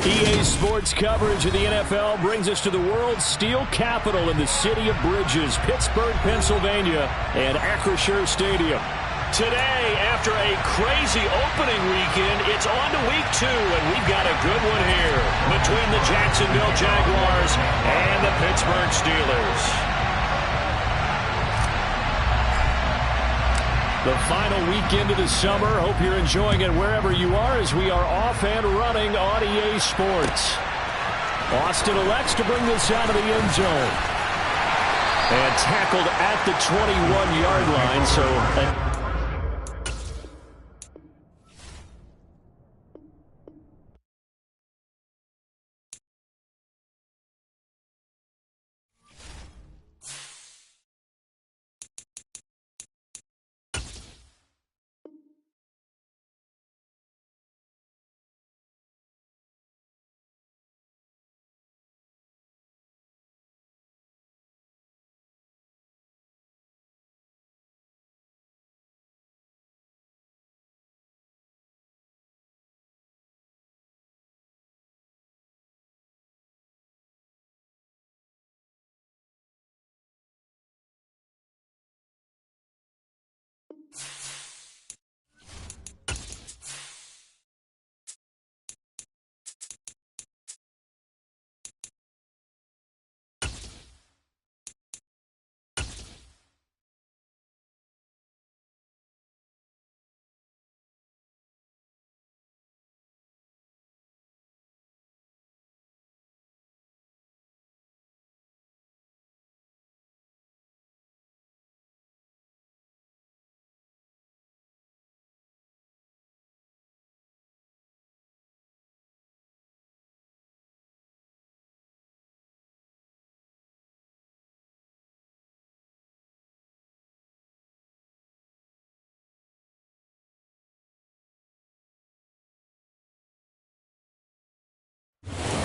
EA Sports coverage of the NFL brings us to the world's steel capital in the city of bridges, Pittsburgh, Pennsylvania, and Acrisure Stadium. Today, after a crazy opening weekend, it's on to week 2, and we've got a good one here between the Jacksonville Jaguars and the Pittsburgh Steelers. The final weekend of the summer. Hope you're enjoying it wherever you are as we are off and running on EA Sports. Austin elects to bring this out of the end zone. And tackled at the 21-yard line, so...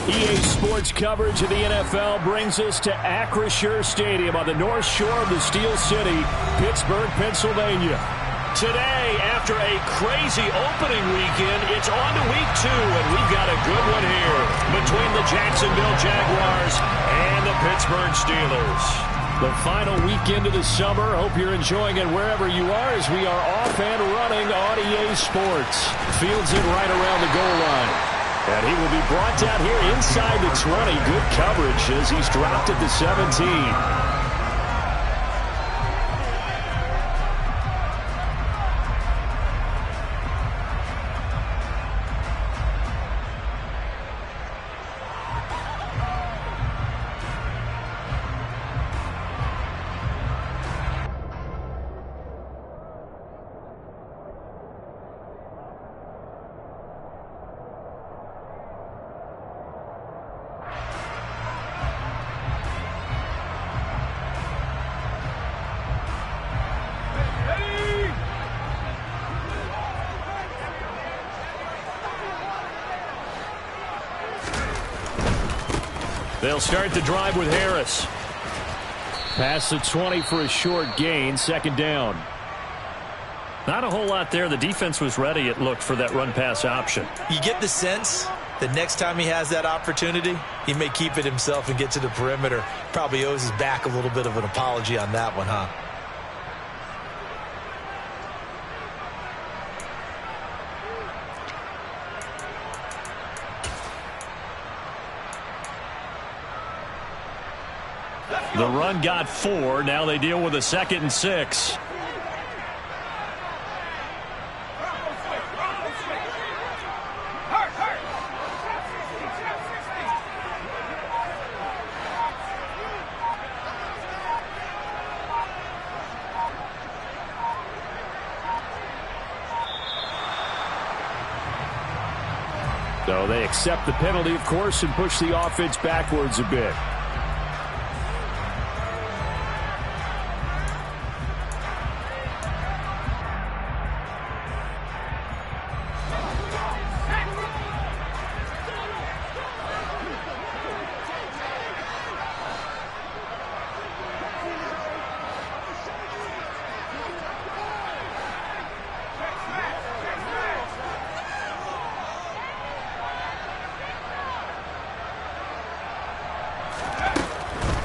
EA Sports coverage of the NFL brings us to Acrisure Stadium on the north shore of the Steel City, Pittsburgh, Pennsylvania. Today, after a crazy opening weekend, it's on to week 2, and we've got a good one here between the Jacksonville Jaguars and the Pittsburgh Steelers. The final weekend of the summer. Hope you're enjoying it wherever you are as we are off and running on EA Sports. Fields it right around the goal line. And he will be brought down here inside the 20. Good coverage as he's dropped at the 17. They'll start the drive with Harris. Past the 20 for a short gain, second down. Not a whole lot there. The defense was ready, it looked, for that run-pass option. You get the sense that next time he has that opportunity, he may keep it himself and get to the perimeter. Probably owes his back a little bit of an apology on that one, huh? The run got 4. Now they deal with a 2nd and 6. So they accept the penalty, of course, and push the offense backwards a bit.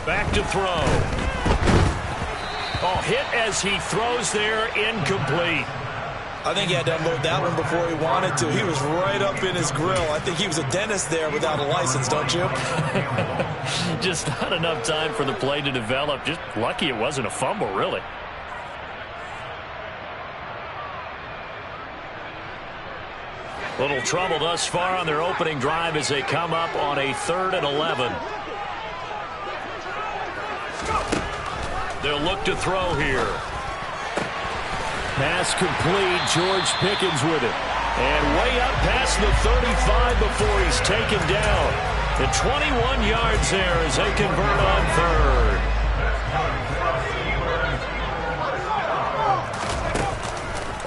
Back to throw. Oh, hit as he throws there, incomplete. I think he had to unload that one before he wanted to. He was right up in his grill. I think he was a dentist there without a license, don't you? Just not enough time for the play to develop. Just lucky it wasn't a fumble, really. Little trouble thus far on their opening drive as they come up on a 3rd and 11. They'll look to throw here. Pass complete. George Pickens with it. And way up past the 35 before he's taken down. And 21 yards there as they convert on 3rd.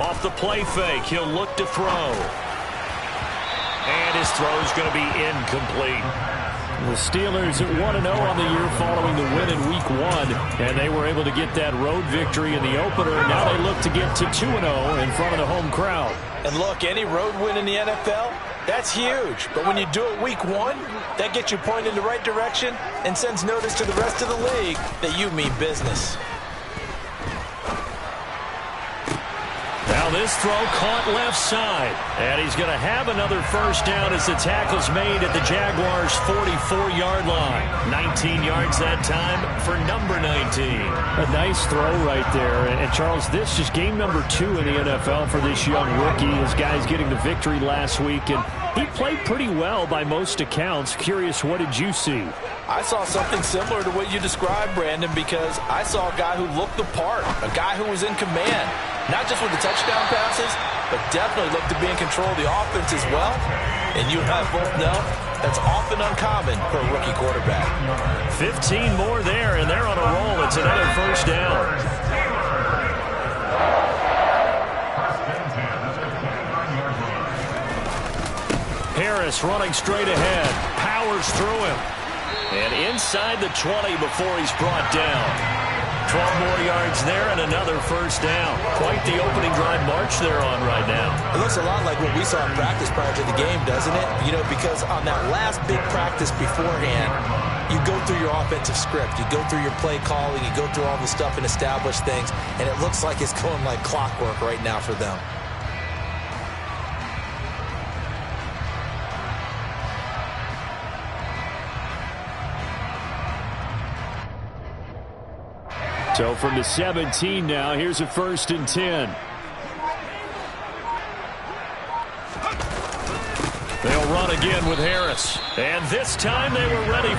Off the play fake, he'll look to throw. And his throw's going to be incomplete. The Steelers at 1-0 on the year following the win in Week 1, and they were able to get that road victory in the opener. Now they look to get to 2-0 in front of the home crowd. And look, any road win in the NFL, that's huge. But when you do it Week 1, that gets you pointed in the right direction and sends notice to the rest of the league that you mean business. Now this throw caught left side. And he's going to have another first down as the tackle's made at the Jaguars' 44-yard line. 19 yards that time for number 19. A nice throw right there. And Charles, this is game number 2 in the NFL for this young rookie. His guy's getting the victory last week, and he played pretty well by most accounts. Curious, what did you see? I saw something similar to what you described, Brandon, because I saw a guy who looked the part, a guy who was in command. Not just with the touchdown passes, but definitely looked to be in control of the offense as well. And you and I both know that's often uncommon for a rookie quarterback. 15 more there, and they're on a roll. It's another first down. Harris running straight ahead. Powers through him. And inside the 20 before he's brought down. 12 more yards there and another first down. Quite the opening drive march they're on right now. It looks a lot like what we saw in practice prior to the game, doesn't it? You know, because on that last big practice beforehand, you go through your offensive script. You go through your play calling. You go through all the stuff and establish things. And it looks like it's going like clockwork right now for them. So from the 17 now, here's a 1st and 10. They'll run again with Harris. And this time they were ready.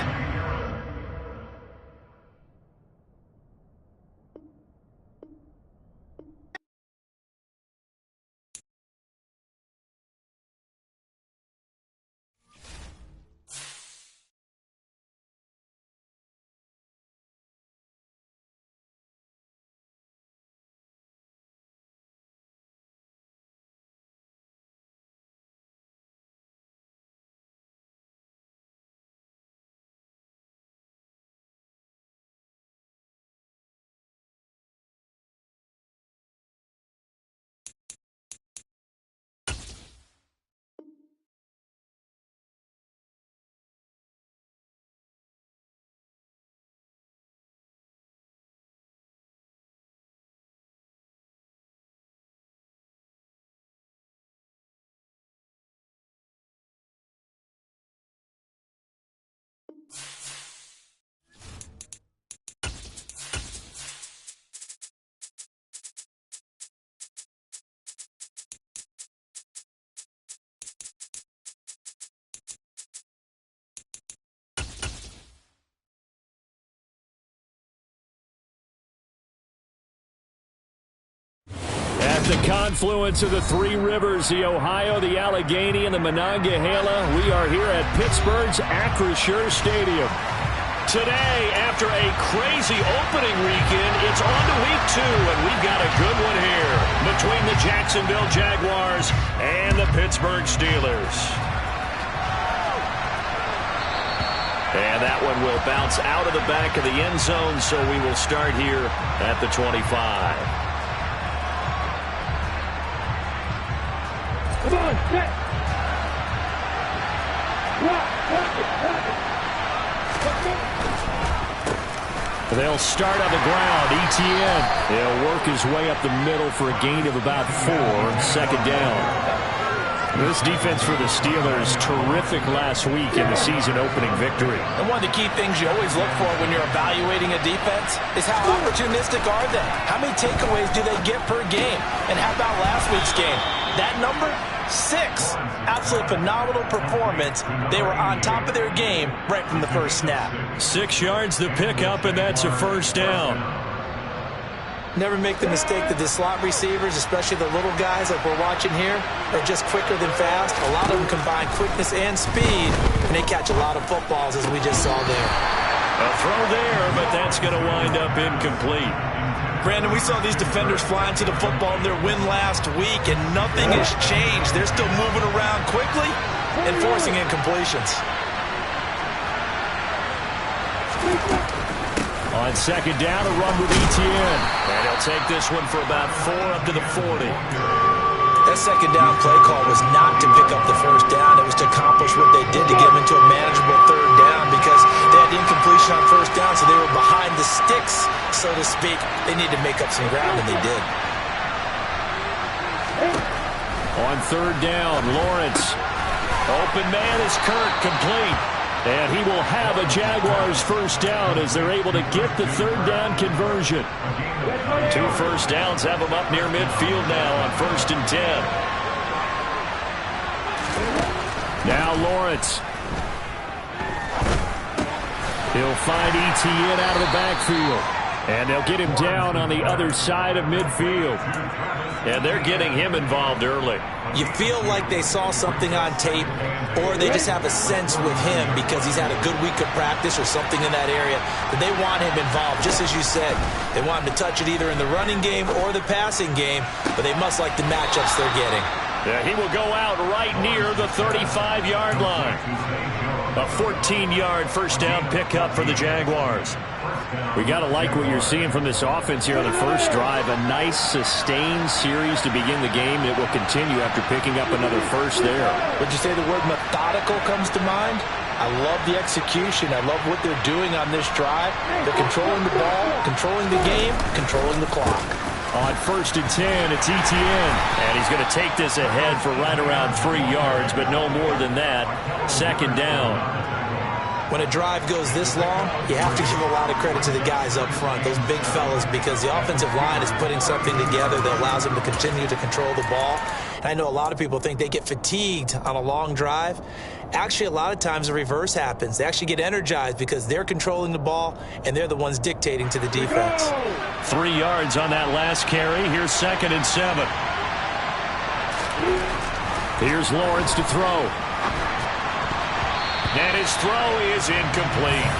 The confluence of the three rivers, the Ohio, the Allegheny, and the Monongahela. We are here at Pittsburgh's Acrisure Stadium. Today, after a crazy opening weekend, it's on to week 2, and we've got a good one here between the Jacksonville Jaguars and the Pittsburgh Steelers. And that one will bounce out of the back of the end zone, so we will start here at the 25. Come on, set. They'll start on the ground. Etienne. He'll work his way up the middle for a gain of about 4. Second down. This defense for the Steelers, terrific last week in the season-opening victory. And one of the key things you always look for when you're evaluating a defense is how opportunistic are they? How many takeaways do they get per game? And how about last week's game? That number? 6. Absolutely phenomenal performance. They were on top of their game right from the first snap. 6 yards the pickup, and that's a first down. Never make the mistake that the slot receivers, especially the little guys like we're watching here, are just quicker than fast. A lot of them combine quickness and speed, and they catch a lot of footballs, as we just saw there. A throw there, but that's going to wind up incomplete. Brandon, we saw these defenders flying to the football in their win last week, and nothing has changed. They're still moving around quickly and forcing incompletions. On second down, a run with Etienne. And he'll take this one for about 4 up to the 40. That second down play call was not to pick up the first down. It was to accomplish what they did to get them into a manageable third down because they had the incompletion on first down, so they were behind the sticks, so to speak. They needed to make up some ground, and they did. On third down, Lawrence. Open man is Kirk, complete. And he will have a Jaguars first down as they're able to get the third down conversion. 2 first downs have them up near midfield now on 1st and 10. Now Lawrence. He'll find Etienne out of the backfield. And they'll get him down on the other side of midfield. And they're getting him involved early. You feel like they saw something on tape, or they just have a sense with him because he's had a good week of practice or something in that area that they want him involved, just as you said. They want him to touch it either in the running game or the passing game, but they must like the matchups they're getting. Yeah, he will go out right near the 35-yard line. A 14-yard first down pickup for the Jaguars. We got to like what you're seeing from this offense here on the first drive. A nice, sustained series to begin the game that will continue after picking up another first there. Would you say the word methodical comes to mind? I love the execution. I love what they're doing on this drive. They're controlling the ball, controlling the game, controlling the clock. On 1st and 10, it's Etienne. And he's going to take this ahead for right around 3 yards, but no more than that. Second down. When a drive goes this long, you have to give a lot of credit to the guys up front, those big fellas, because the offensive line is putting something together that allows them to continue to control the ball. And I know a lot of people think they get fatigued on a long drive. Actually, a lot of times the reverse happens. They actually get energized because they're controlling the ball, and they're the ones dictating to the defense. 3 yards on that last carry. Here's 2nd and 7. Here's Lawrence to throw. And his throw is incomplete.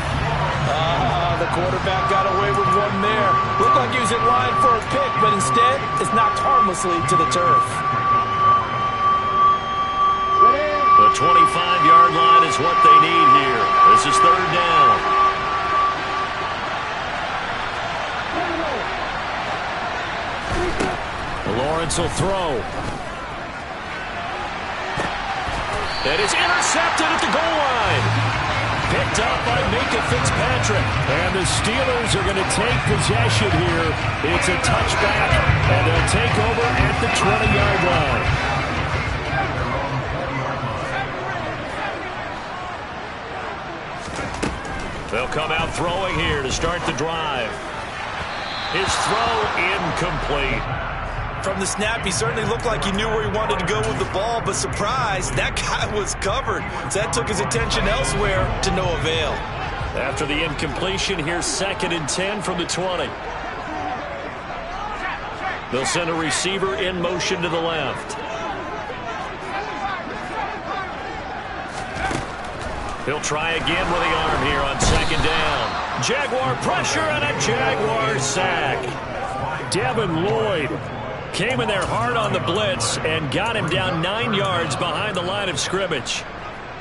The quarterback got away with one there. Looked like he was in line for a pick, but instead it's knocked harmlessly to the turf. The 25-yard line is what they need here. This is 3rd down. Lawrence will throw. It is intercepted at the goal line. Picked up by Minka Fitzpatrick. And the Steelers are going to take possession here. It's a touchback, and they'll take over at the 20-yard line. They'll come out throwing here to start the drive. His throw incomplete. From the snap, he certainly looked like he knew where he wanted to go with the ball, but surprise, that guy was covered. So that took his attention elsewhere to no avail. After the incompletion, here's 2nd and 10 from the 20. They'll send a receiver in motion to the left. He'll try again with the arm here on 2nd down. Jaguar pressure and a Jaguar sack. Devin Lloyd came in there hard on the blitz and got him down 9 yards behind the line of scrimmage.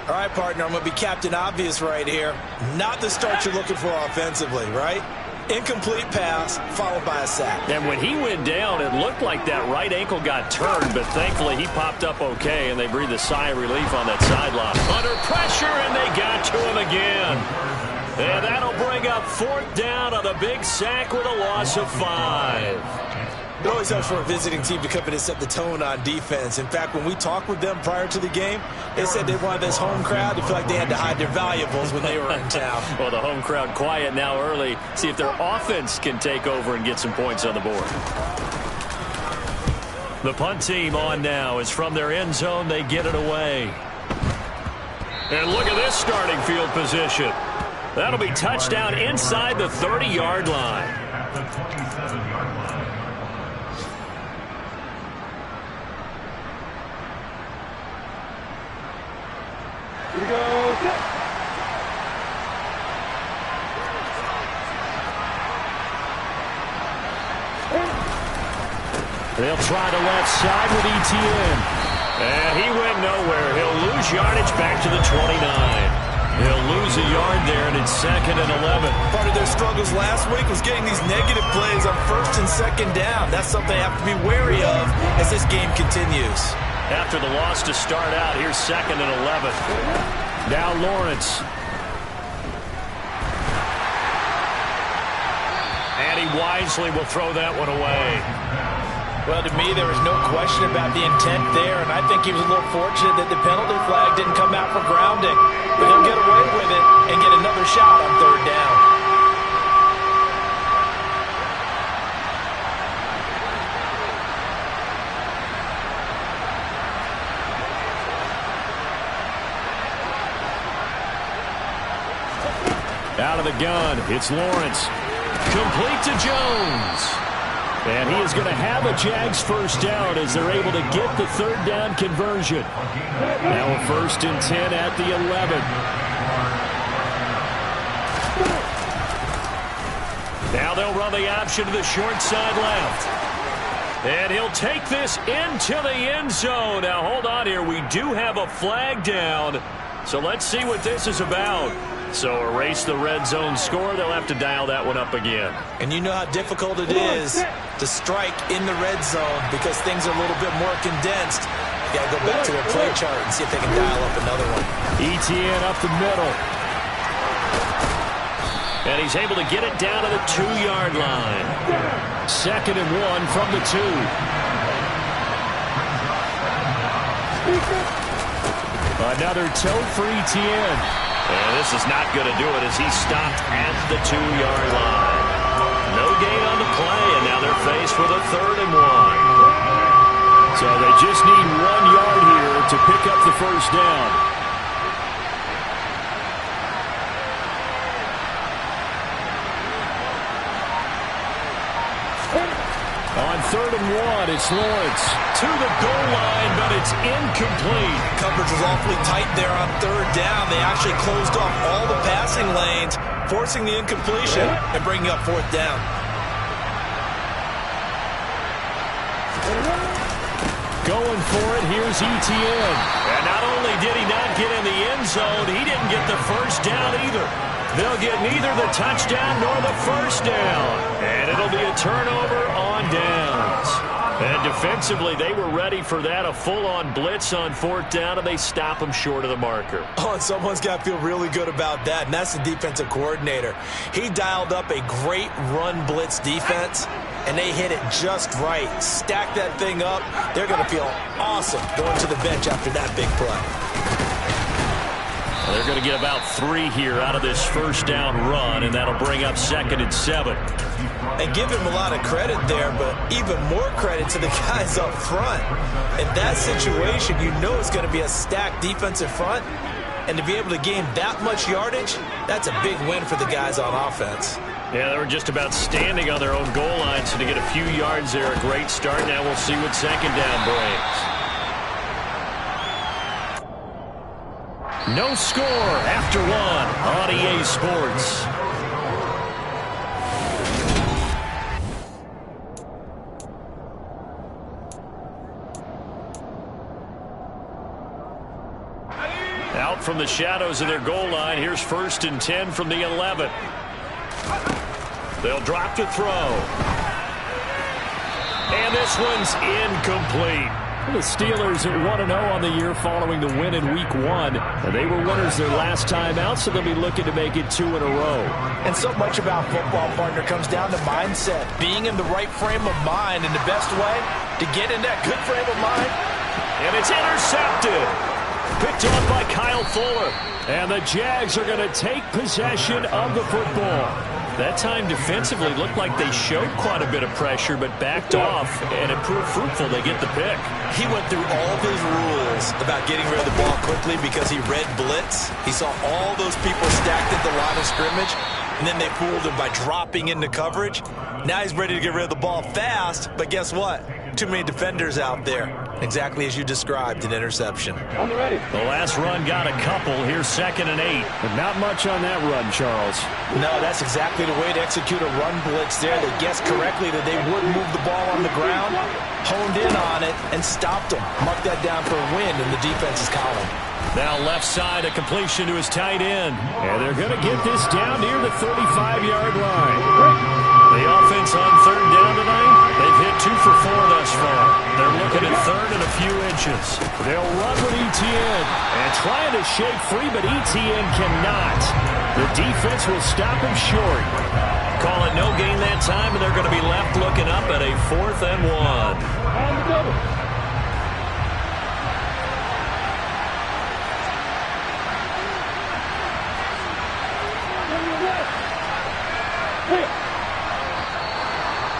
All right, partner, I'm going to be Captain Obvious right here. Not the start you're looking for offensively, right? Incomplete pass, followed by a sack. And when he went down, it looked like that right ankle got turned, but thankfully he popped up okay, and they breathed a sigh of relief on that sideline. Under pressure, and they got to him again. And that'll bring up 4th down on the big sack with a loss of 5. It always helps for a visiting team to come in and set the tone on defense. In fact, when we talked with them prior to the game, they said they wanted this home crowd to feel like they had to hide their valuables when they were in town. Well, the home crowd quiet now early. See if their offense can take over and get some points on the board. The punt team on now is from their end zone. They get it away. And look at this starting field position. That'll be touchdown inside the 30-yard line. At the 27-yard line. Here we go. They'll try the left side with ETN. And he went nowhere. He'll lose yardage back to the 29. He'll lose a yard there, and it's 2nd and 11. Part of their struggles last week was getting these negative plays on 1st and 2nd down. That's something they have to be wary of as this game continues. After the loss to start out, here's 2nd and 11. Now Lawrence. And he wisely will throw that one away. Well, to me, there was no question about the intent there, and I think he was a little fortunate that the penalty flag didn't come out for grounding. But he'll get away with it and get another shot on 3rd down. Out of the gun, it's Lawrence. Complete to Jones. And he is going to have a Jags 1st down as they're able to get the 3rd down conversion. Now a 1st and 10 at the 11. Now they'll run the option to the short side left. And he'll take this into the end zone. Now hold on here. We do have a flag down. So let's see what this is about. So erase the red zone score. They'll have to dial that one up again. And you know how difficult it is to strike in the red zone because things are a little bit more condensed. You got to go back to their play chart and see if they can dial up another one. ETN up the middle. And he's able to get it down to the 2-yard line. 2nd and 1 from the 2. Another toe for ETN. And this is not going to do it as he's stopped at the 2-yard line. No gain on the play, and now they're faced with a 3rd and 1. So they just need 1 yard here to pick up the 1st down. On 3rd and 1, it's Lawrence. To the goal line, but it's incomplete. Coverage was awfully tight there on 3rd down. They actually closed off all the passing lanes, forcing the incompletion and bringing up 4th down. Going for it, here's ETN. And not only did he not get in the end zone, he didn't get the 1st down either. They'll get neither the touchdown nor the 1st down. And it'll be a turnover on downs. And defensively, they were ready for that, a full-on blitz on 4th down, and they stop him short of the marker. Oh, and someone's got to feel really good about that, and that's the defensive coordinator. He dialed up a great run blitz defense, and they hit it just right. Stack that thing up. They're going to feel awesome going to the bench after that big play. Well, they're going to get about 3 here out of this 1st down run, and that'll bring up 2nd and 7. And give him a lot of credit there, but even more credit to the guys up front. In that situation, you know it's going to be a stacked defensive front, and to be able to gain that much yardage, that's a big win for the guys on offense. Yeah, they were just about standing on their own goal line, so to get a few yards there, a great start. Now we'll see what 2nd down brings. No score after 1 on EA Sports. Out from the shadows of their goal line, here's 1st and 10 from the 11. They'll drop to throw. And this one's incomplete. The Steelers at 1-0 on the year following the win in Week 1. They were winners their last time out, so they'll be looking to make it 2 in a row. And so much about football, partner, comes down to mindset. Being in the right frame of mind, and the best way to get in that good frame of mind. And it's intercepted. Picked off by Kyle Fuller. And the Jags are going to take possession of the football. That time defensively looked like they showed quite a bit of pressure but backed off, and it proved fruitful. They get the pick. He went through all of his rules about getting rid of the ball quickly because he read blitz. He saw all those people stacked at the line of scrimmage, and then they fooled him by dropping into coverage. Now he's ready to get rid of the ball fast, but guess what? Too many defenders out there. Exactly as you described, an interception. On the ready. The last run got a couple. Here's 2nd and 8. But not much on that run, Charles. No, that's exactly the way to execute a run blitz there. They guessed correctly that they wouldn't move the ball on the ground, honed in on it, and stopped them. Mark that down for a win in the defense's column. Now left side, a completion to his tight end. And they're going to get this down near the 35-yard line. The offense on 3rd down tonight, they've hit 2 for 4 thus far. They're looking at 3rd and a few inches. They'll run with Etienne and trying to shake free, but Etienne cannot. The defense will stop him short. Call it no gain that time, and they're going to be left looking up at a 4th and 1. On the double.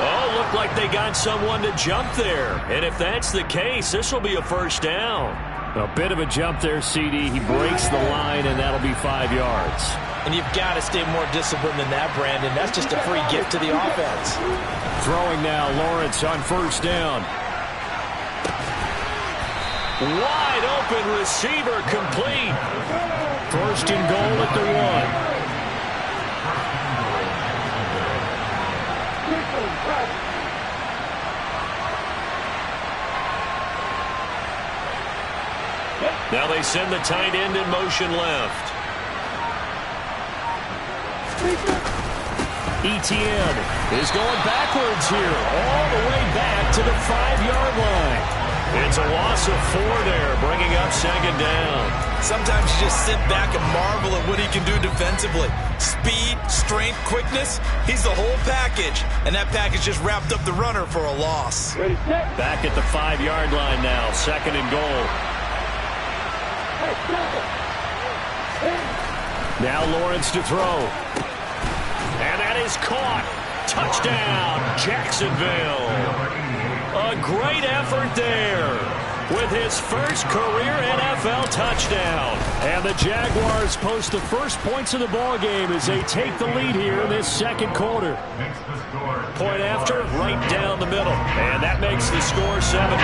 Oh, looked like they got someone to jump there. And if that's the case, this will be a 1st down. A bit of a jump there, CD. He breaks the line, and that'll be 5 yards. And you've got to stay more disciplined than that, Brandon. That's just a free gift to the offense. Throwing now, Lawrence on 1st down. Wide open receiver complete. 1st and goal at the 1. Now they send the tight end in motion left. Etienne is going backwards here, all the way back to the 5-yard line. It's a loss of 4 there, bringing up 2nd down. Sometimes you just sit back and marvel at what he can do defensively. Speed, strength, quickness, he's the whole package. And that package just wrapped up the runner for a loss. Ready, set. Back at the 5-yard line now, 2nd and goal. Now Lawrence to throw. And that is caught. Touchdown, Jacksonville. A great effort there with his first career NFL touchdown. And the Jaguars post the first points of the ball game as they take the lead here in this 2nd quarter. Point after, right down the middle. And that makes the score 7-0.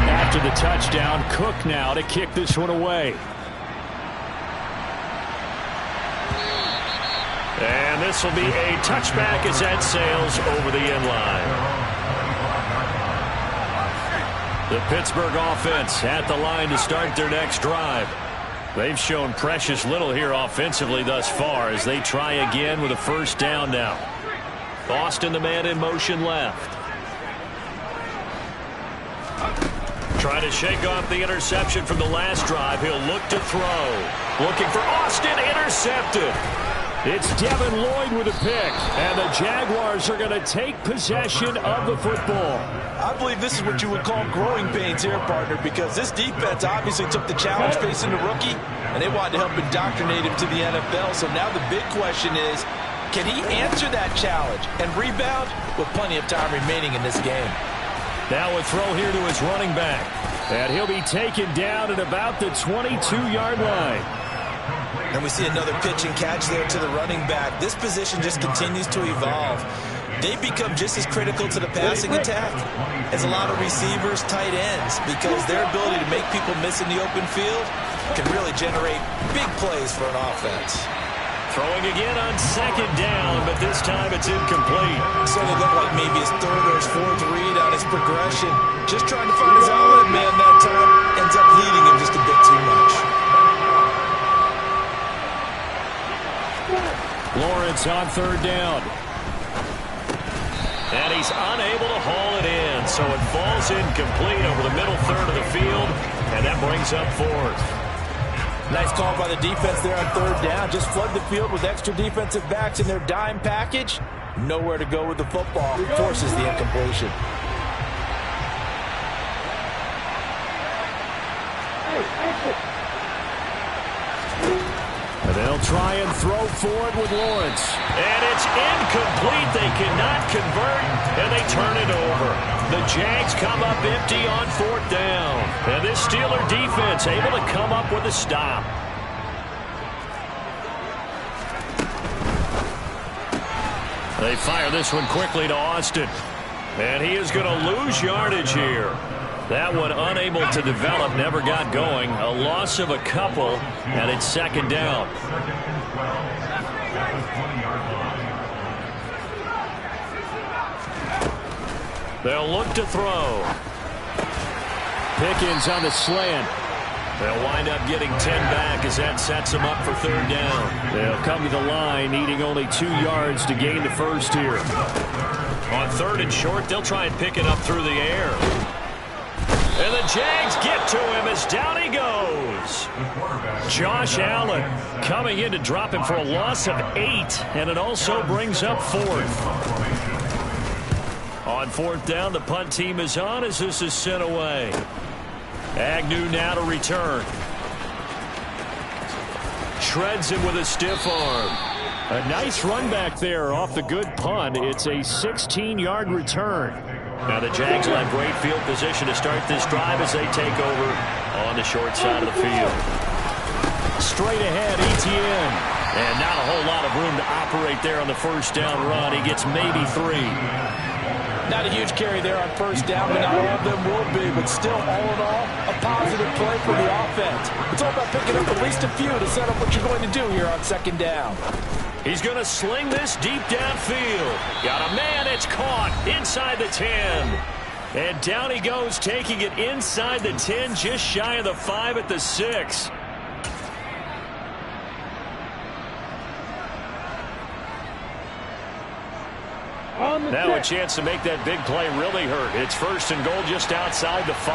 After the touchdown, Cook now to kick this one away. And this will be a touchback as that sails over the end line. The Pittsburgh offense at the line to start their next drive. They've shown precious little here offensively thus far as they try again with a 1st down now. Austin, the man in motion left. Trying to shake off the interception from the last drive. He'll look to throw. Looking for Austin, intercepted. It's Devin Lloyd with a pick, and the Jaguars are going to take possession of the football. I believe this is what you would call growing pains here, partner, because this defense obviously took the challenge facing the rookie, and they wanted to help indoctrinate him to the NFL. So now the big question is, can he answer that challenge and rebound with plenty of time remaining in this game? Now a throw here to his running back, and he'll be taken down at about the 22-yard line. And we see another pitch and catch there to the running back. This position just continues to evolve. They become just as critical to the passing attack as a lot of receivers, tight ends, because their ability to make people miss in the open field can really generate big plays for an offense. Throwing again on 2nd down, but this time it's incomplete. So it looked like maybe his 3rd or his 4th read on his progression. Just trying to find his outlet man that time. Ends up leading him just a bit too much. Lawrence on 3rd down. And he's unable to haul it in, so it falls incomplete over the middle third of the field, and that brings up fourth. Nice call by the defense there on third down. Just flood the field with extra defensive backs in their dime package. Nowhere to go with the football. Forces the incompletion. And they'll try and throw forward with Lawrence. And it's incomplete. They cannot convert, and they turn it over. The Jags come up empty on fourth down. And this Steeler defense able to come up with a stop. They fire this one quickly to Austin. And he is going to lose yardage here. That one unable to develop, never got going. A loss of a couple, and it's second down. They'll look to throw. Pickens on the slant. They'll wind up getting 10 back as that sets them up for third down. They'll come to the line, needing only 2 yards to gain the first here. On third and short, they'll try and pick it up through the air. And the Jags get to him as down he goes. Josh Allen coming in to drop him for a loss of 8, and it also brings up fourth. On fourth down, the punt team is on as this is sent away. Agnew now to return. Shreds him with a stiff arm. A nice run back there off the good punt. It's a 16-yard return. Now the Jags will have great field position to start this drive as they take over on the short side of the field. Straight ahead, Etienne. And not a whole lot of room to operate there on the first down run. He gets maybe 3. Not a huge carry there on first down, but not all of them will be. But still, all in all, a positive play for the offense. It's all about picking up at least a few to set up what you're going to do here on second down. He's going to sling this deep downfield. Got a man, it's caught inside the 10. And down he goes, taking it inside the 10, just shy of the 5 at the 6. Now a chance to make that big play really hurt. It's first and goal just outside the 5.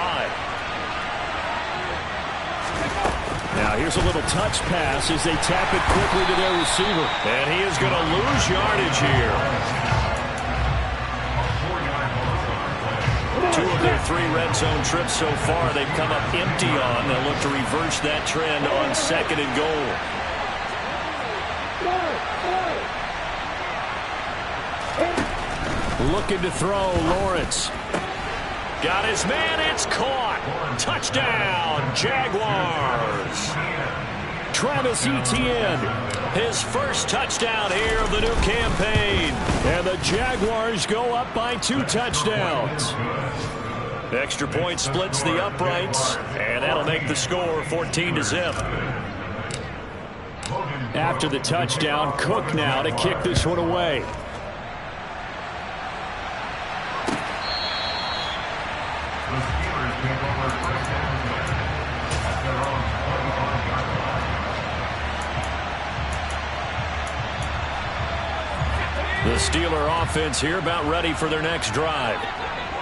Now here's a little touch pass as they tap it quickly to their receiver. And he is going to lose yardage here. 2 of their 3 red zone trips so far they've come up empty on. They'll look to reverse that trend on second and goal. Looking to throw, Lawrence. Got his man, it's caught. Touchdown, Jaguars. Travis Etienne. His first touchdown here of the new campaign. And the Jaguars go up by 2 touchdowns. Extra point splits the uprights, and that'll make the score 14-0. After the touchdown, Cook now to kick this one away. The Steeler offense here about ready for their next drive.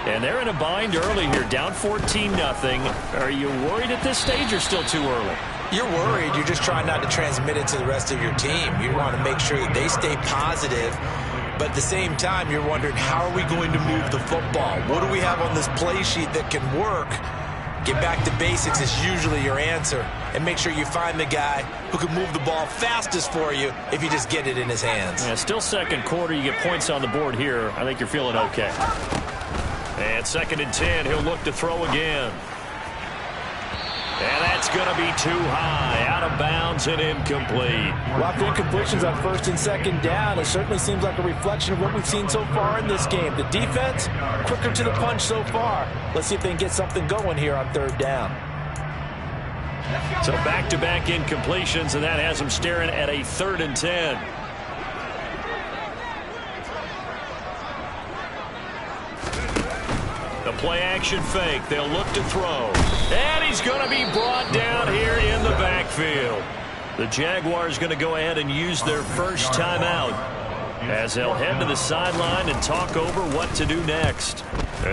And they're in a bind early here, down 14-0. Are you worried at this stage or still too early? You're worried. You're just trying not to transmit it to the rest of your team. You want to make sure that they stay positive. But at the same time, you're wondering, how are we going to move the football? What do we have on this play sheet that can work? Get back to basics is usually your answer. And make sure you find the guy who can move the ball fastest for you if you just get it in his hands. Yeah, still second quarter. You get points on the board here. I think you're feeling okay. And second and 10. He'll look to throw again. And that's going to be too high. Out of bounds and incomplete. Lots of incompletions on first and second down. It certainly seems like a reflection of what we've seen so far in this game. The defense, quicker to the punch so far. Let's see if they can get something going here on third down. So back-to-back incompletions, and that has them staring at a 3rd and 10. The play-action fake. They'll look to throw. And he's going to be brought down here in the backfield. The Jaguars going to go ahead and use their first timeout. as they'll head to the sideline and talk over what to do next.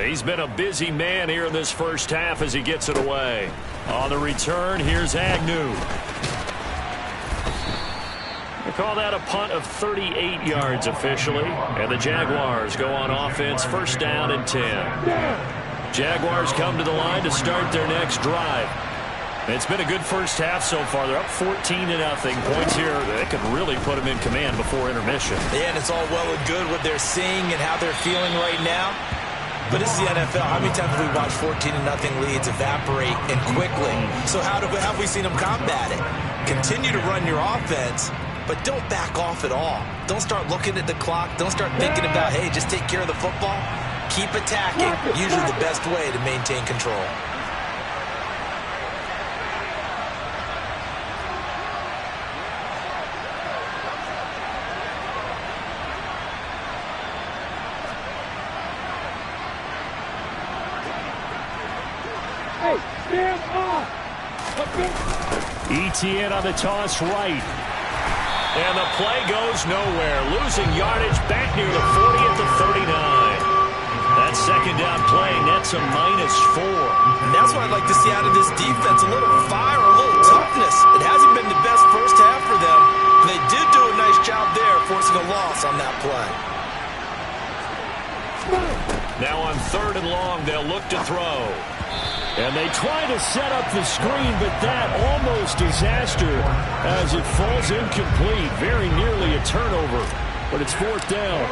He's been a busy man here in this first half as he gets it away. On the return, here's Agnew. They call that a punt of 38 yards officially, and the Jaguars go on offense, first down and 10. Jaguars come to the line to start their next drive. It's been a good first half so far. They're up 14-0. Points here, they could really put them in command before intermission. Yeah, and it's all well and good what they're seeing and how they're feeling right now. But this is the NFL. How many times have we watched 14-0 leads evaporate and quickly? So how have we seen them combat it? Continue to run your offense, but don't back off at all. Don't start looking at the clock. Don't start thinking about, hey, just take care of the football. Keep attacking. Usually the best way to maintain control. ETN on the toss right. And the play goes nowhere. Losing yardage back near the 40 at the 39. That second down play nets a -4. And that's what I'd like to see out of this defense. A little fire, a little toughness. It hasn't been the best first half for them. But they did do a nice job there forcing a loss on that play. Now on 3rd and long, they'll look to throw. And they try to set up the screen, but that almost disaster as it falls incomplete. Very nearly a turnover, but it's 4th down.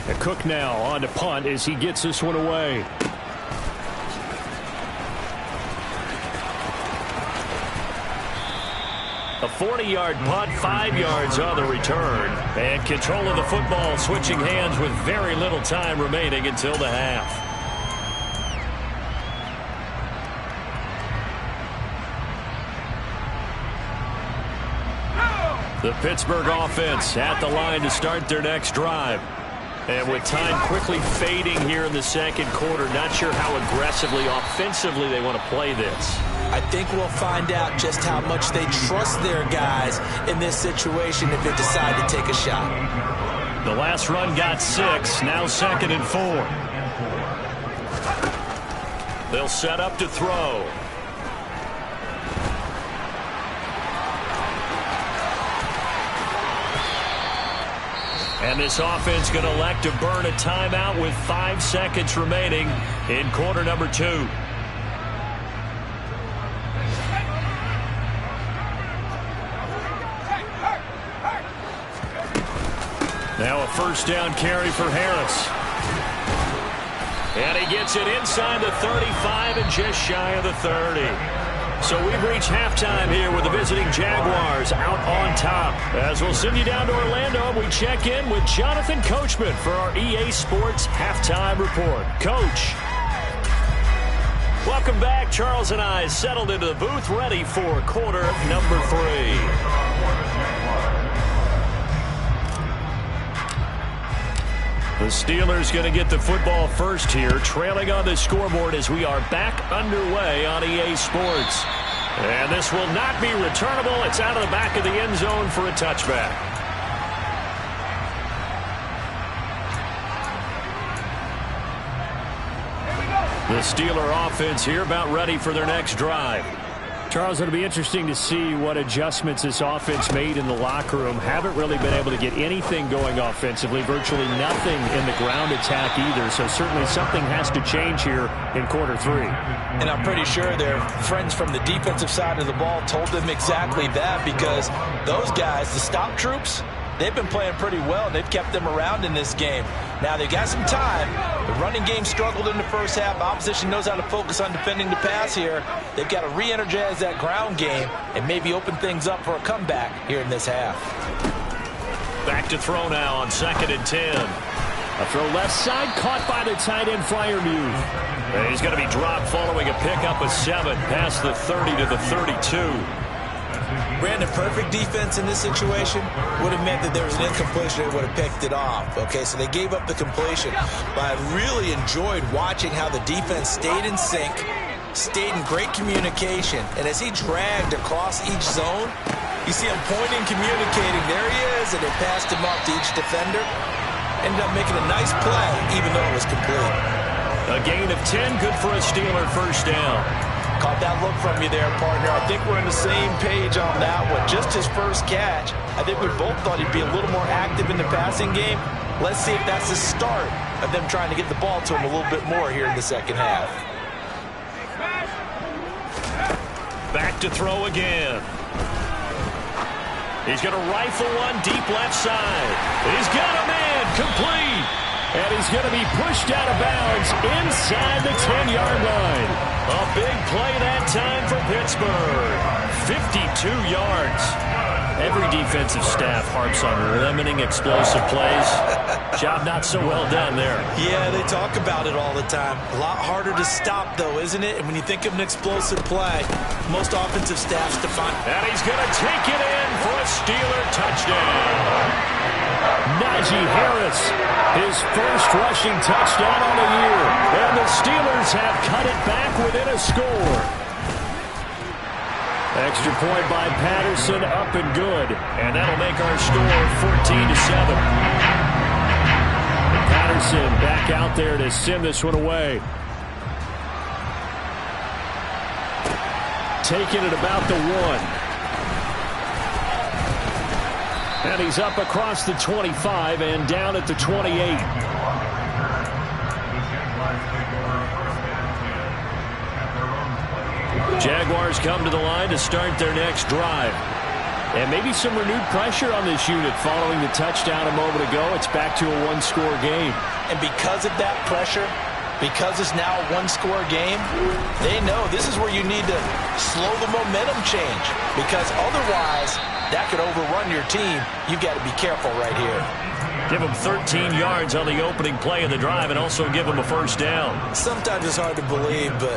And Cook now on to punt as he gets this one away. A 40-yard punt, 5 yards on the return. And control of the football switching hands with very little time remaining until the half. The Pittsburgh offense at the line to start their next drive. And with time quickly fading here in the second quarter, not sure how aggressively, offensively they want to play this. I think we'll find out just how much they trust their guys in this situation if they decide to take a shot. The last run got 6, now 2nd and 4. They'll set up to throw. And this offense going to elect to burn a timeout with 5 seconds remaining in quarter number 2. Now a first down carry for Harris. And he gets it inside the 35 and just shy of the 30. So we've reached halftime here with the visiting Jaguars out on top. As we'll send you down to Orlando, we check in with Jonathan Coachman for our EA Sports Halftime Report. Coach. Welcome back. Charles and I settled into the booth ready for quarter number 3. The Steelers going to get the football first here, trailing on the scoreboard as we are back underway on EA Sports. And this will not be returnable. It's out of the back of the end zone for a touchback. The Steeler offense here about ready for their next drive. Charles, it'll be interesting to see what adjustments this offense made in the locker room. Haven't really been able to get anything going offensively, virtually nothing in the ground attack either. So certainly something has to change here in quarter 3. And I'm pretty sure their friends from the defensive side of the ball told them exactly that, because those guys, the stop troops, they've been playing pretty well. They've kept them around in this game. Now, they got some time. The running game struggled in the first half. Opposition knows how to focus on defending the pass here. They've got to re-energize that ground game and maybe open things up for a comeback here in this half. Back to throw now on 2nd and 10. A throw left side, caught by the tight end Freiermuth. And he's going to be dropped following a pickup of 7 past the 30 to the 32. Brandon, perfect defense in this situation would have meant that there was an incompletion. They would have picked it off. Okay, so they gave up the completion. But I really enjoyed watching how the defense stayed in sync, stayed in great communication. And as he dragged across each zone, you see him pointing, communicating. There he is, and they passed him off to each defender. Ended up making a nice play, even though it was complete. A gain of 10, good for a Steeler first down. Caught that look from you there, partner. I think we're on the same page on that one. Just his first catch. I think we both thought he'd be a little more active in the passing game. Let's see if that's the start of them trying to get the ball to him a little bit more here in the second half. Back to throw again. He's going to rifle one deep left side. He's got a man complete. And he's going to be pushed out of bounds inside the 10-yard line. A big play that time for Pittsburgh. 52 yards. Every defensive staff harps on limiting explosive plays. Job not so well done there. Yeah, they talk about it all the time. A lot harder to stop, though, isn't it? And when you think of an explosive play, most offensive staffs define. And he's going to take it in for a Steeler touchdown. Najee Harris, his first rushing touchdown on the year. And the Steelers have cut it back within a score. Extra point by Patterson, up and good. And that'll make our score 14-7. Patterson back out there to send this one away. Taking it about the 1. And he's up across the 25 and down at the 28. Jaguars come to the line to start their next drive. And maybe some renewed pressure on this unit following the touchdown a moment ago. It's back to a one-score game. And because of that pressure, because it's now a one-score game, they know this is where you need to slow the momentum change. Because otherwise, that could overrun your team. You've got to be careful right here. Give them 13 yards on the opening play of the drive and also give them a first down. Sometimes it's hard to believe, but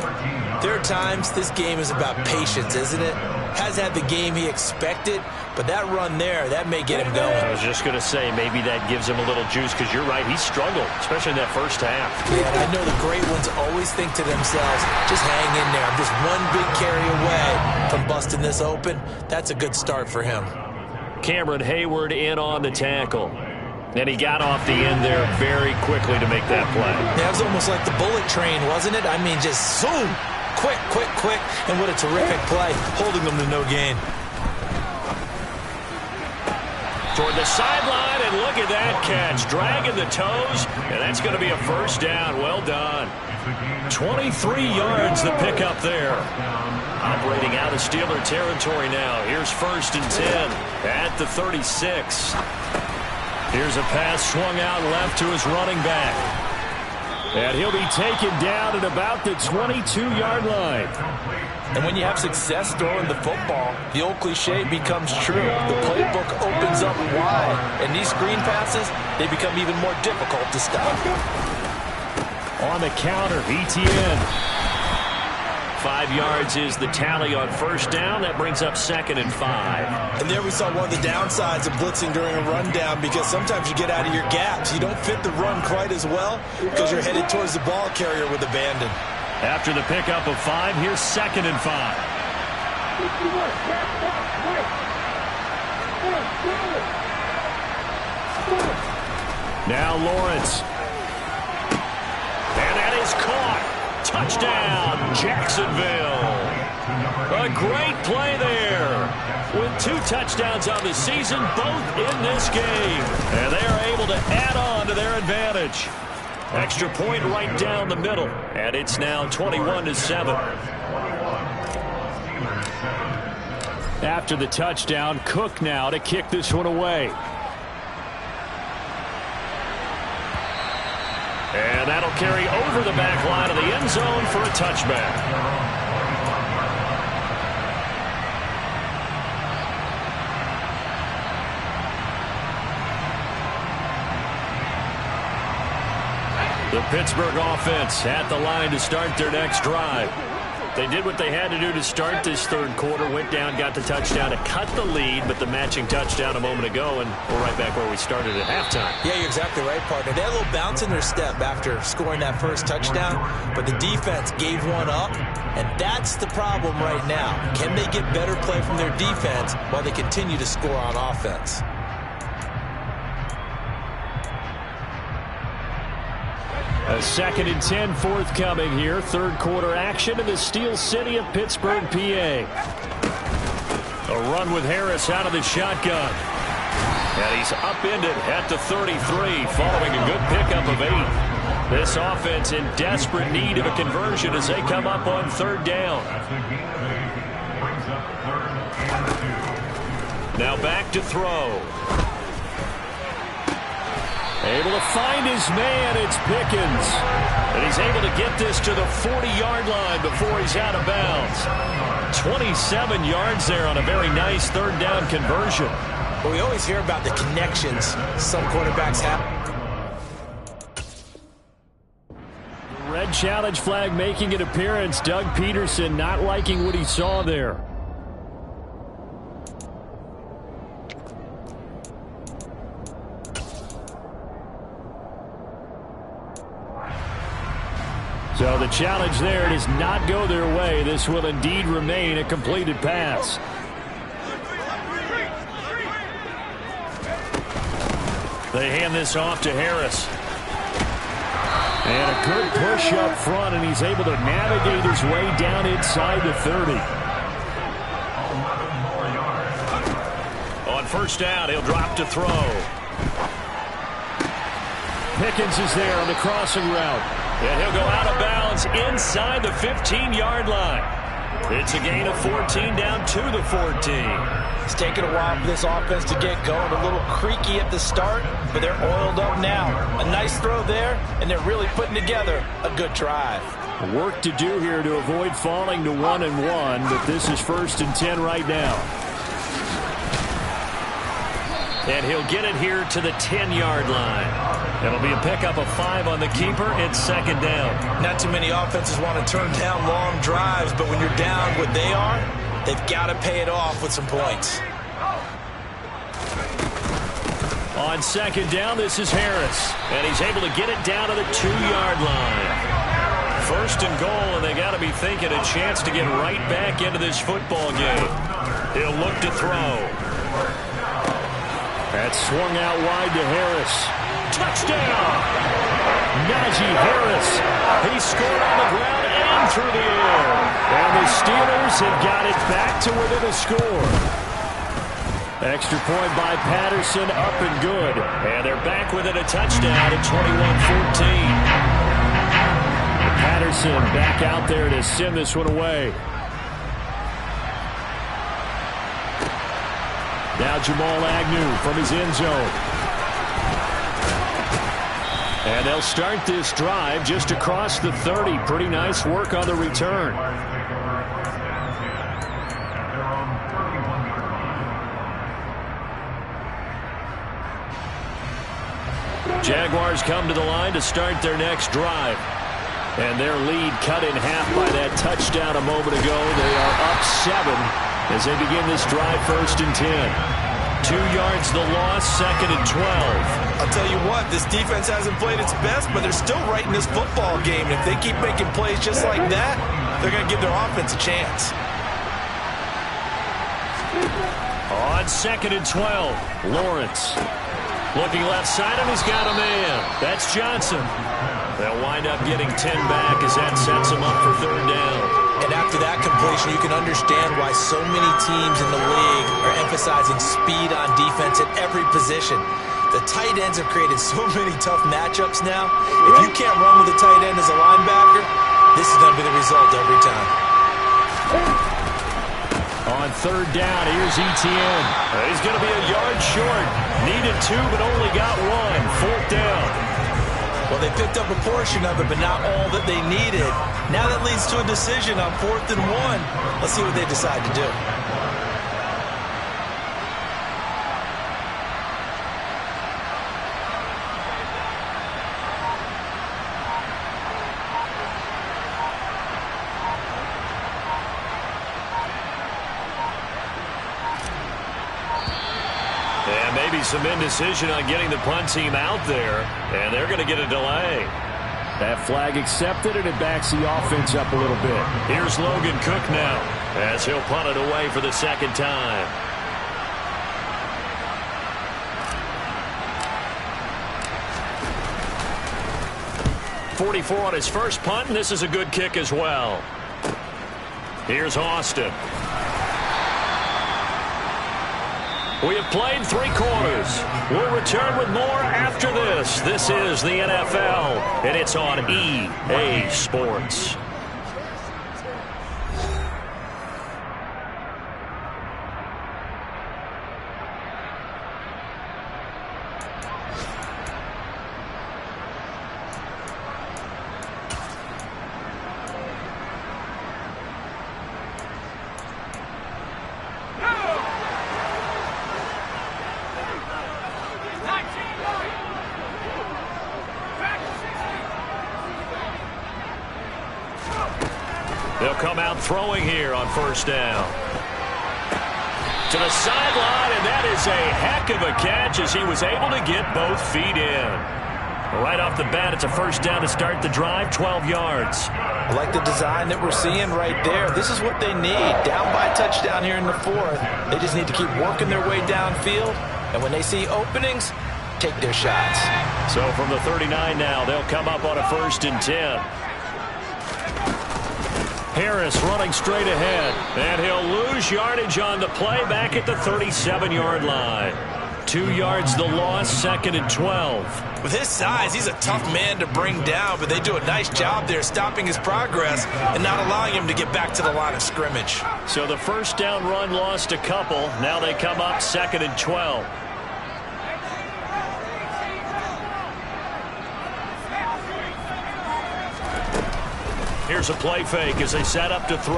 there are times this game is about patience, isn't it? Hasn't had the game he expected, but that run there, that may get him going. I was just going to say, maybe that gives him a little juice, because you're right, he struggled, especially in that first half. Yeah, and I know the great ones always think to themselves, just hang in there. I'm just one big carry away from busting this open. That's a good start for him. Cameron Hayward in on the tackle. And he got off the end there very quickly to make that play. Yeah, it was almost like the bullet train, wasn't it? I mean, just zoom, quick, quick, quick. And what a terrific play, holding them to no gain. Toward the sideline, and look at that catch. Dragging the toes, and that's going to be a first down. Well done. 23 yards the pickup there. Operating out of Steeler territory now. Here's 1st and 10 at the 36. Here's a pass swung out left to his running back. And he'll be taken down at about the 22-yard line. And when you have success throwing the football, the old cliche becomes true. The playbook opens up wide. And these screen passes, they become even more difficult to stop. On the counter, ETN. 5 yards is the tally on first down. That brings up 2nd and 5. And there we saw one of the downsides of blitzing during a rundown, because sometimes you get out of your gaps. You don't fit the run quite as well because you're headed towards the ball carrier with abandon. After the pickup of 5, here's 2nd and 5. Now Lawrence. And that is caught. Touchdown, Jacksonville. A great play there. With 2 touchdowns on the season, both in this game. And they are able to add on to their advantage. Extra point right down the middle. And it's now 21-7. After the touchdown, Cook now to kick this one away. And that'll carry over the back line of the end zone for a touchback. The Pittsburgh offense at the line to start their next drive. They did what they had to do to start this third quarter, went down, got the touchdown to cut the lead, but the matching touchdown a moment ago, and we're right back where we started at halftime. Yeah, you're exactly right, partner. They had a little bounce in their step after scoring that first touchdown, but the defense gave one up, and that's the problem right now. Can they get better play from their defense while they continue to score on offense? A 2nd and 10 forthcoming here. Third quarter action in the Steel City of Pittsburgh, PA. A run with Harris out of the shotgun. And he's upended at the 33 following a good pickup of 8. This offense in desperate need of a conversion as they come up on third down. Now back to throw. Able to find his man, it's Pickens. And he's able to get this to the 40-yard line before he's out of bounds. 27 yards there on a very nice third down conversion. Well, we always hear about the connections some quarterbacks have. Red challenge flag making an appearance. Doug Peterson not liking what he saw there. So the challenge there does not go their way. This will indeed remain a completed pass. They hand this off to Harris. And a good push up front, and he's able to navigate his way down inside the 30. On first down, he'll drop to throw. Pickens is there on the crossing route. And he'll go out of bounds inside the 15-yard line. It's a gain of 14 down to the 14. It's taken a while for this offense to get going. A little creaky at the start, but they're oiled up now. A nice throw there, and they're really putting together a good drive. Work to do here to avoid falling to 1-1, but this is 1st and 10 right now. And he'll get it here to the 10-yard line. It'll be a pickup of 5 on the keeper. It's 2nd down. Not too many offenses want to turn down long drives, but when you're down what they are, they've got to pay it off with some points. On 2nd down, this is Harris. And he's able to get it down to the 2-yard line. 1st and goal, and they got to be thinking a chance to get right back into this football game. He'll look to throw. That's swung out wide to Harris. Touchdown! Najee Harris. He scored on the ground and through the air. And the Steelers have got it back to within a score. Extra point by Patterson, up and good. And they're back within a touchdown at 21-14. Patterson back out there to send this one away. Now Jamal Agnew from his end zone. And they'll start this drive just across the 30. Pretty nice work on the return. Jaguars come to the line to start their next drive. And their lead cut in half by that touchdown a moment ago. They are up 7 as they begin this drive 1st and 10. 2 yards the loss, 2nd and 12. I'll tell you what, this defense hasn't played its best, but they're still right in this football game. If they keep making plays just like that, they're going to give their offense a chance. On 2nd and 12, Lawrence. Looking left side, and he's got a man. That's Johnson. They'll wind up getting 10 back as that sets them up for 3rd down. And after that completion, you can understand why so many teams in the league are emphasizing speed on defense at every position. The tight ends have created so many tough matchups now. If you can't run with a tight end as a linebacker, this is going to be the result every time. On 3rd down, here's Etienne. He's going to be a yard short. Needed 2, but only got 1. 4th down. Well, they picked up a portion of it, but not all that they needed. Now that leads to a decision on 4th and 1. Let's see what they decide to do. maybe some indecision on getting the punt team out there, and they're going to get a delay. That flag accepted, and it backs the offense up a little bit. Here's Logan Cook now, as he'll punt it away for the second time. .44 on his first punt, and this is a good kick as well. Here's Austin. We have played 3 quarters. We'll return with more after this. This is the NFL, and it's on EA Sports. They'll come out throwing here on first down. To the sideline, and that is a heck of a catch as he was able to get both feet in. Right off the bat, it's a first down to start the drive, 12 yards. I like the design that we're seeing right there. This is what they need. Down by a touchdown here in the 4th. They just need to keep working their way downfield, and when they see openings, take their shots. So from the 39 now, they'll come up on a 1st and 10. Harris running straight ahead, and he'll lose yardage on the play back at the 37-yard line. 2 yards the loss, 2nd and 12. With his size, he's a tough man to bring down, but they do a nice job there stopping his progress and not allowing him to get back to the line of scrimmage. So the first down run lost a couple. Now they come up 2nd and 12. Here's a play fake as they set up to throw.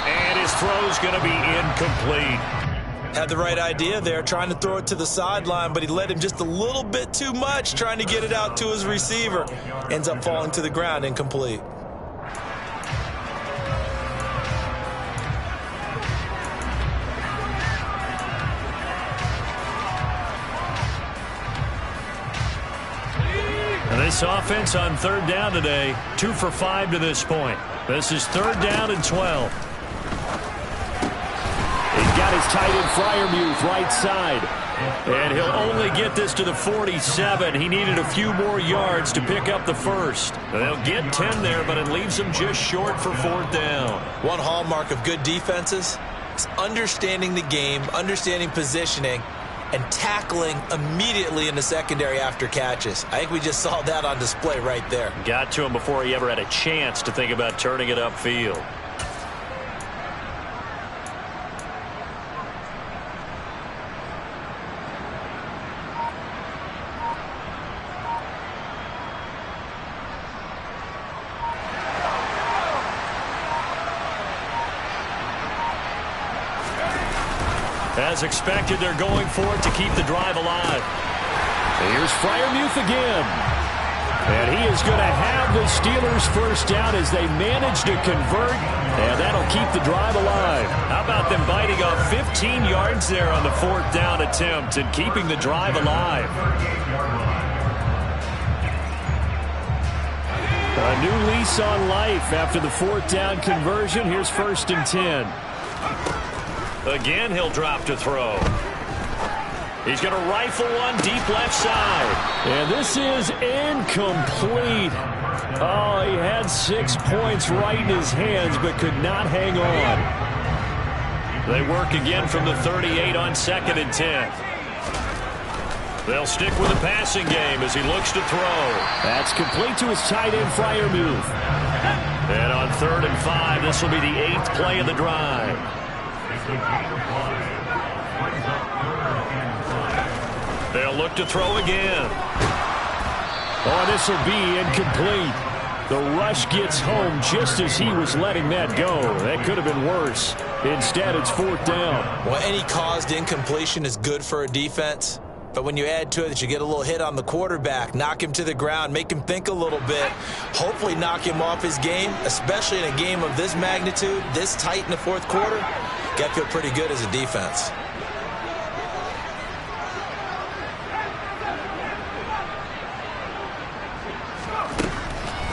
And his throw's going to be incomplete. Had the right idea there, trying to throw it to the sideline, but he led him just a little bit too much, trying to get it out to his receiver. Ends up falling to the ground, incomplete. This offense on 3rd down today, 2 for 5 to this point. This is 3rd down and 12. He's got his tight end Freiermuth right side. And he'll only get this to the 47. He needed a few more yards to pick up the first. They'll get 10 there, but it leaves them just short for 4th down. One hallmark of good defenses is understanding the game, understanding positioning, and tackling immediately in the secondary after catches. I think we just saw that on display right there. Got to him before he ever had a chance to think about turning it upfield. As expected, they're going for it to keep the drive alive. Here's Freiermuth again. And he is going to have the Steelers first down as they manage to convert, and that'll keep the drive alive. How about them biting off 15 yards there on the 4th down attempt and keeping the drive alive? A new lease on life after the 4th down conversion. Here's 1st and 10. Again, he'll drop to throw. He's going to rifle one deep left side. And this is incomplete. Oh, he had 6 points right in his hands, but could not hang on. They work again from the 38 on 2nd and 10. They'll stick with the passing game as he looks to throw. That's complete to his tight end, Freiermuth. And on 3rd and 5, this will be the 8th play of the drive. They'll look to throw again. Oh, this will be incomplete. The rush gets home just as he was letting that go. That could have been worse. Instead, it's 4th down. Well, any caused incompletion is good for a defense. But when you add to it that you get a little hit on the quarterback, knock him to the ground, make him think a little bit, hopefully knock him off his game, especially in a game of this magnitude, this tight in the 4th quarter, got to feel pretty good as a defense.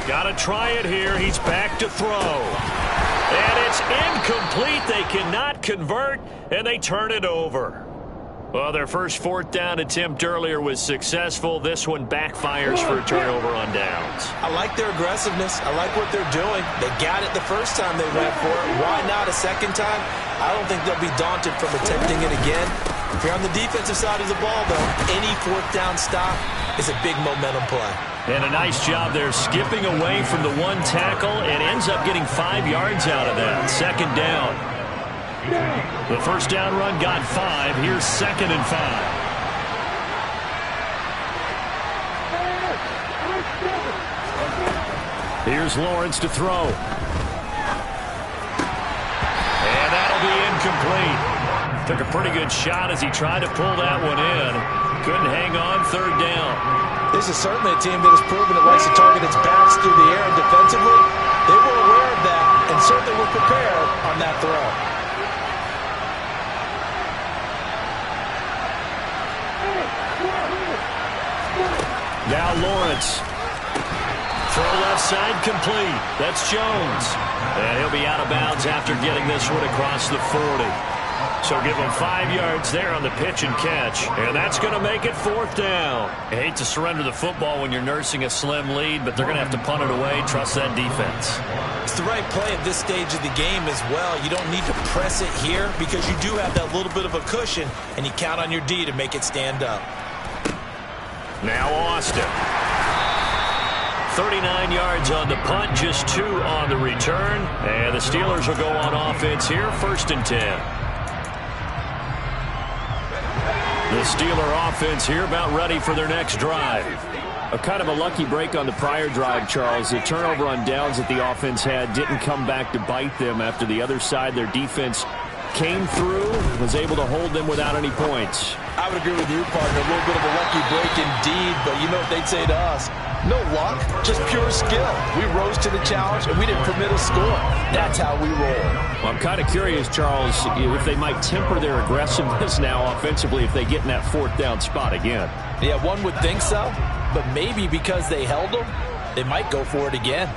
Got to try it here. He's back to throw. And it's incomplete. They cannot convert, and they turn it over. Well, their first fourth down attempt earlier was successful. This one backfires for a turnover on downs. I like their aggressiveness. I like what they're doing. They got it the first time they went for it. Why not a second time? I don't think they'll be daunted from attempting it again. If you're on the defensive side of the ball, though, any fourth down stop is a big momentum play. And a nice job there skipping away from the one tackle and ends up getting 5 yards out of that. Second down. The first down run got 5. Here's 2nd and 5. Here's Lawrence to throw. And that'll be incomplete. Took a pretty good shot as he tried to pull that one in. Couldn't hang on. Third down. This is certainly a team that has proven it likes to target its backs through the air and defensively. They were aware of that and certainly were prepared on that throw. Now Lawrence. Throw left side complete. That's Jones. And he'll be out of bounds after getting this one across the 40. So give him 5 yards there on the pitch and catch. And that's going to make it 4th down. I hate to surrender the football when you're nursing a slim lead, but they're going to have to punt it away. Trust that defense. It's the right play at this stage of the game as well. You don't need to press it here because you do have that little bit of a cushion, and you count on your D to make it stand up. Now Austin. 39 yards on the punt, just 2 on the return. And the Steelers will go on offense here, 1st and 10. The Steeler offense here about ready for their next drive. A kind of a lucky break on the prior drive, Charles. The turnover on downs that the offense had didn't come back to bite them after the other side. Their defense came through, was able to hold them without any points. I would agree with you, partner. A little bit of a lucky break indeed, but you know what they'd say to us. No luck, just pure skill. We rose to the challenge, and we didn't permit a score. That's how we roll. Well, I'm kind of curious, Charles, if they might temper their aggressiveness now offensively if they get in that 4th down spot again. Yeah, one would think so, but maybe because they held them, they might go for it again.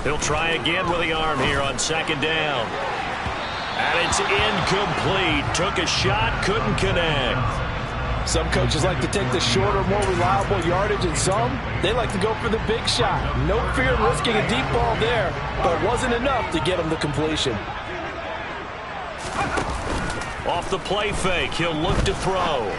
He'll try again with the arm here on 2nd down. And it's incomplete. Took a shot, couldn't connect. Some coaches like to take the shorter, more reliable yardage, and some, they like to go for the big shot. No fear in risking a deep ball there, but it wasn't enough to get him the completion. Off the play fake, he'll look to throw.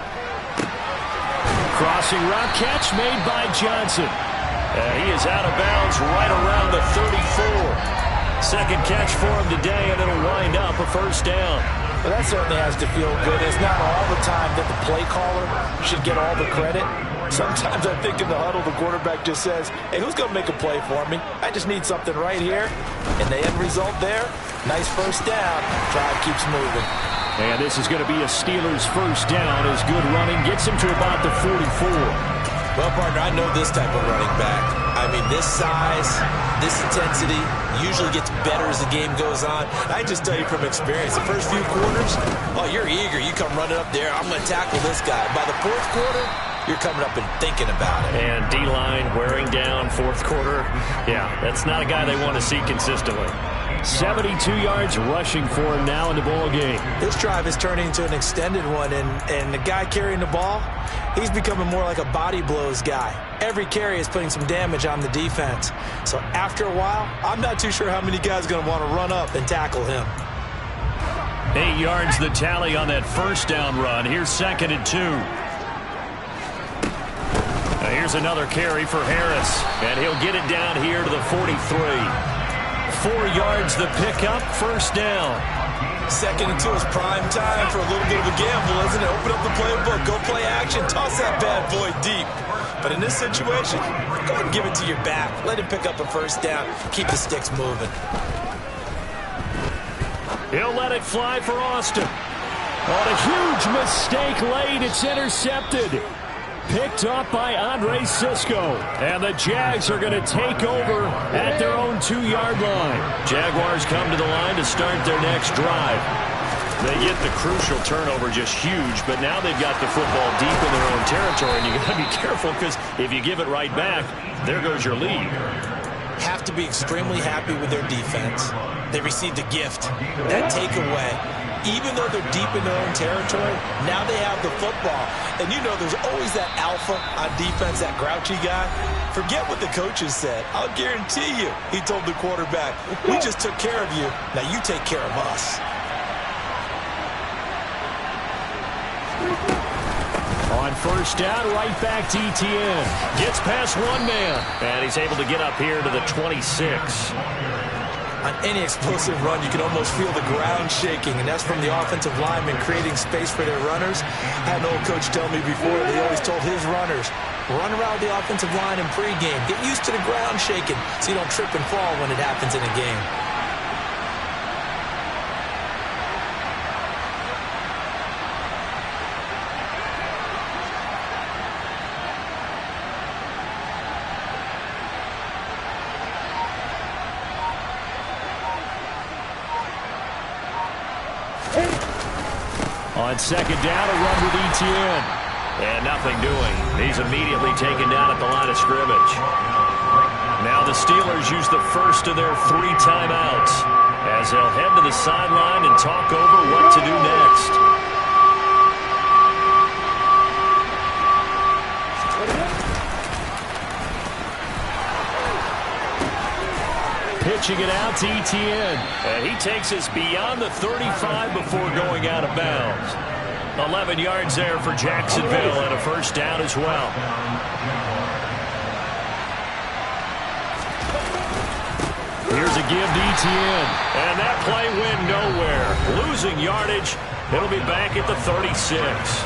Crossing route catch made by Johnson. And he is out of bounds right around the 34. Second catch for him today, and it'll wind up a 1st down. Well, that certainly has to feel good. It's not all the time that the play caller should get all the credit. Sometimes I think in the huddle, the quarterback just says, hey, who's going to make a play for me? I just need something right here. And the end result there, nice 1st down. Drive keeps moving. And this is going to be a Steelers 1st down as good running gets him to about the 44. Well, partner, I know this type of running back. I mean, this size, this intensity usually gets better as the game goes on. I just tell you from experience, the first few quarters, oh, you're eager. You come running up there, I'm going to tackle this guy. By the 4th quarter, you're coming up and thinking about it. And D-line wearing down 4th quarter. Yeah, that's not a guy they want to see consistently. 72 yards rushing for him now in the ball game. This drive is turning into an extended one, and the guy carrying the ball, he's becoming more like a body blows guy. Every carry is putting some damage on the defense. So after a while, I'm not too sure how many guys are going to want to run up and tackle him. 8 yards the tally on that 1st down run. Here's 2nd and 2. Now here's another carry for Harris, and he'll get it down here to the 43. 4 yards the pickup, 1st down. 2nd and 2 is prime time for a little bit of a gamble, isn't it? Open up the playbook, go play action, toss that bad boy deep. But in this situation, go ahead and give it to your back. Let him pick up a 1st down. Keep the sticks moving. He'll let it fly for Austin. On a huge mistake late, it's intercepted. Picked up by Andre Sisco. And the Jags are going to take over at their own 2-yard line. Jaguars come to the line to start their next drive. They get the crucial turnover, just huge, but now they've got the football deep in their own territory, and you got to be careful because if you give it right back, there goes your lead. Have to be extremely happy with their defense. They received a gift. That takeaway, even though they're deep in their own territory, now they have the football. And you know there's always that alpha on defense, that grouchy guy. Forget what the coaches said. I'll guarantee you, he told the quarterback, we just took care of you. Now you take care of us. On first down, right back to ETN. Gets past one man, and he's able to get up here to the 26. On any explosive run, you can almost feel the ground shaking, and that's from the offensive linemen creating space for their runners. I had an old coach tell me before, they always told his runners, run around the offensive line in pregame. Get used to the ground shaking so you don't trip and fall when it happens in a game. On second down, a run with ETN. And nothing doing. He's immediately taken down at the line of scrimmage. Now the Steelers use the first of their 3 timeouts as they'll head to the sideline and talk over what to do next. Pitching it out to ETN. And he takes us beyond the 35 before going out of bounds. 11 yards there for Jacksonville and a first down as well. Here's a give to ETN. And that play went nowhere. Losing yardage. It'll be back at the 36.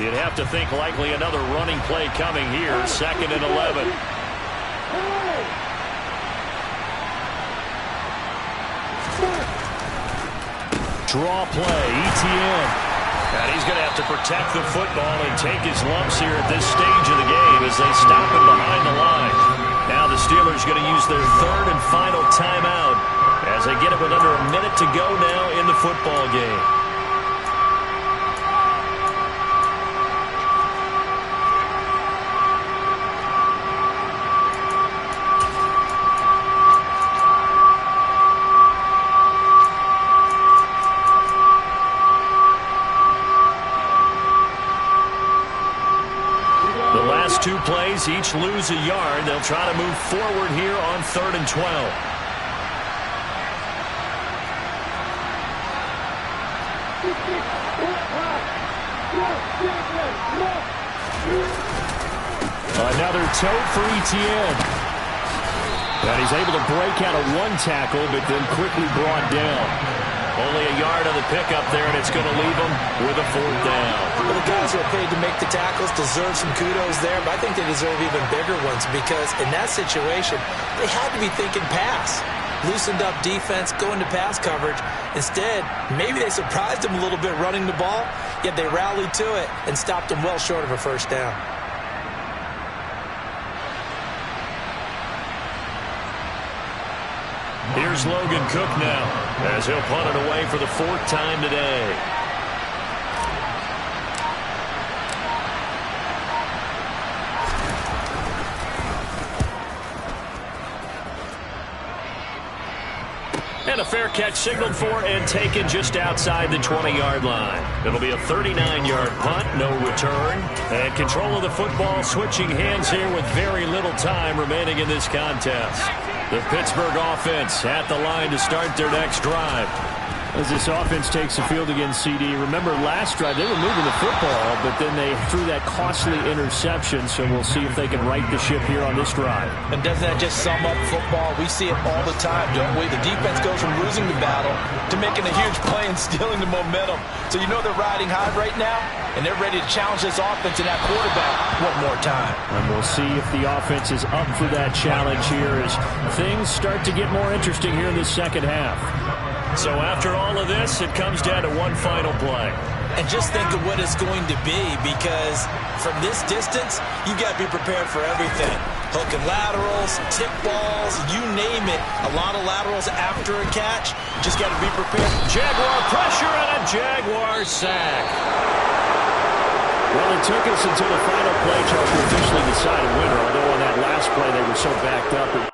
You'd have to think likely another running play coming here. 2nd and 11. Draw play, ETN. And he's going to have to protect the football and take his lumps here at this stage of the game as they stop him behind the line. Now the Steelers going to use their 3rd and final timeout as they get it with under a minute to go now in the football game. Two plays, each lose a yard. They'll try to move forward here on 3rd and 12. Another tote for ETN. And he's able to break out of 1 tackle, but then quickly brought down. Only a yard on the pickup there, and it's going to leave them with a 4th down. Well, the guys who are paid to make the tackles deserve some kudos there, but I think they deserve even bigger ones because in that situation, they had to be thinking pass. Loosened up defense, going to pass coverage. Instead, maybe they surprised them a little bit running the ball, yet they rallied to it and stopped them well short of a 1st down. Here's Logan Cook now as he'll punt it away for the 4th time today. And a fair catch signaled for and taken just outside the 20-yard line. It'll be a 39-yard punt, no return. And control of the football switching hands here with very little time remaining in this contest. The Pittsburgh offense at the line to start their next drive. As this offense takes the field against CD, remember last drive they were moving the football, but then they threw that costly interception, so we'll see if they can right the ship here on this drive. And doesn't that just sum up football? We see it all the time, don't we? The defense goes from losing the battle to making a huge play and stealing the momentum. So you know they're riding high right now, and they're ready to challenge this offense and that quarterback one more time. And we'll see if the offense is up for that challenge here as things start to get more interesting here in the second half. So after all of this, it comes down to one final play. And just think of what it's going to be, because from this distance, you've got to be prepared for everything. Hook and laterals, tip balls, you name it. A lot of laterals after a catch. Just got to be prepared. Jaguar pressure and a Jaguar sack. Well, it took us until the final play, Chuck, to officially decide a winner, although on that last play they were so backed up it